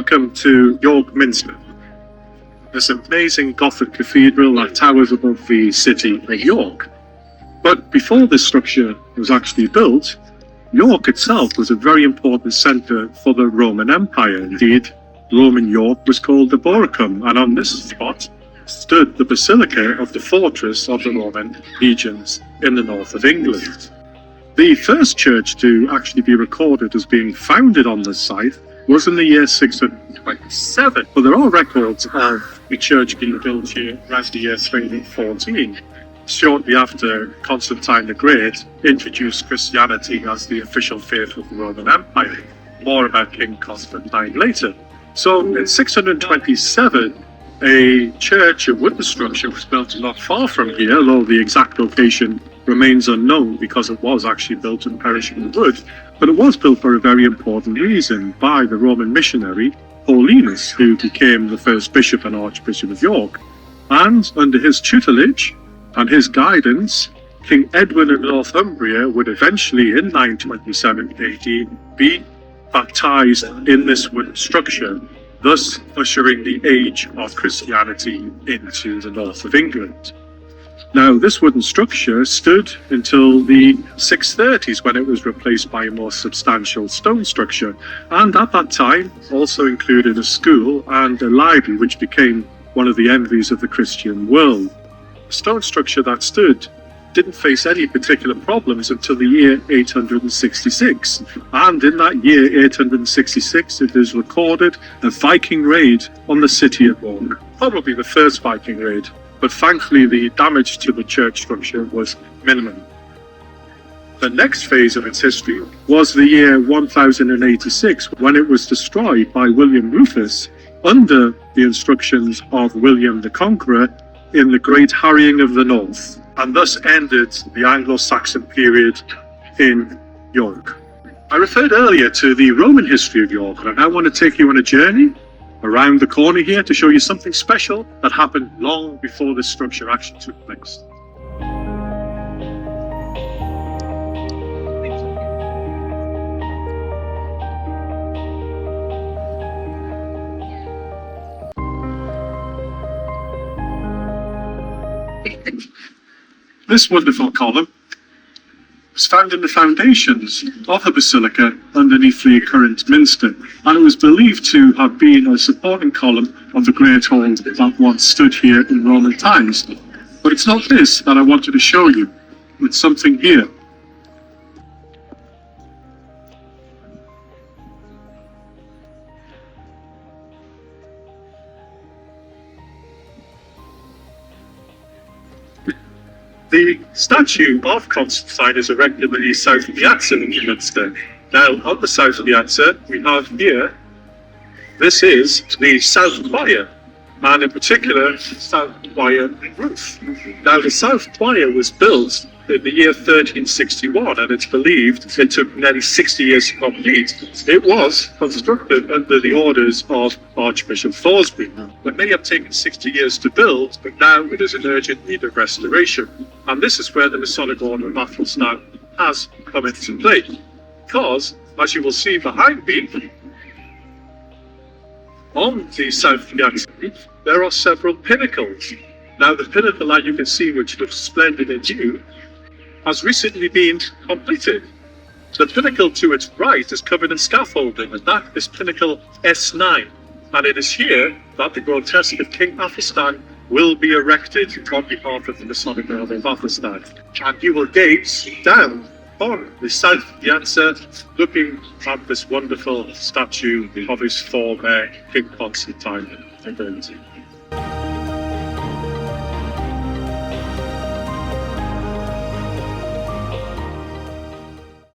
Welcome to York Minster, this amazing Gothic cathedral that towers above the city of York. But before this structure was actually built, York itself was a very important centre for the Roman Empire. Indeed, Roman York was called the Boricum, and on this spot stood the basilica of the fortress of the Roman legions in the north of England. The first church to actually be recorded as being founded on this site was in the year 627, but there are records of the church being built here around the year 314, shortly after Constantine the Great introduced Christianity as the official faith of the Roman Empire. More about King Constantine later. So in 627, a church, a wooden structure, was built not far from here, although the exact location remains unknown because it was actually built in perishable wood. But it was built for a very important reason by the Roman missionary Paulinus, who became the first bishop and archbishop of York. And under his tutelage and his guidance, King Edwin of Northumbria would eventually, in 927 AD, be baptized in this wooden structure, thus ushering the age of Christianity into the north of England. Now, this wooden structure stood until the 630s, when it was replaced by a more substantial stone structure, and at that time also included a school and a library, which became one of the envies of the Christian world. The stone structure that stood didn't face any particular problems until the year 866, and in that year 866 it is recorded a Viking raid on the city of York, probably the first Viking raid. But thankfully the damage to the church structure was minimum. The next phase of its history was the year 1086, when it was destroyed by William Rufus under the instructions of William the Conqueror in the Great Harrying of the North, and thus ended the Anglo-Saxon period in York. I referred earlier to the Roman history of York, and I now want to take you on a journey around the corner here to show you something special that happened long before this structure actually took place. This wonderful column was found in the foundations of the basilica underneath the current minster, and it was believed to have been a supporting column of the great hall that once stood here in Roman times. But it's not this that I wanted to show you, it's something here. The statue of Constantine is erected in the south piazza of Minster. Now, on the south piazza, we have here, this is the south choir, and in particular, the south choir roof. Now, the south choir was built in the year 1361, and it's believed it took nearly 60 years to complete. It was constructed under the orders of Archbishop Thoresby, but may have taken 60 years to build, but now it is in urgent need of restoration. And this is where the Masonic Order of Athelstan has come into play, because, as you will see behind me, on the south piazza, there are several pinnacles. Now, the pinnacle that you can see, which looks splendid in view, has recently been completed. The pinnacle to its right is covered in scaffolding, and that is pinnacle S9. And it is here that the grotesque of King Athelstan will be erected on behalf of the Masonic Order of Athelstan. And you will gaze down on the south piazza, looking at this wonderful statue of his former King Constantine.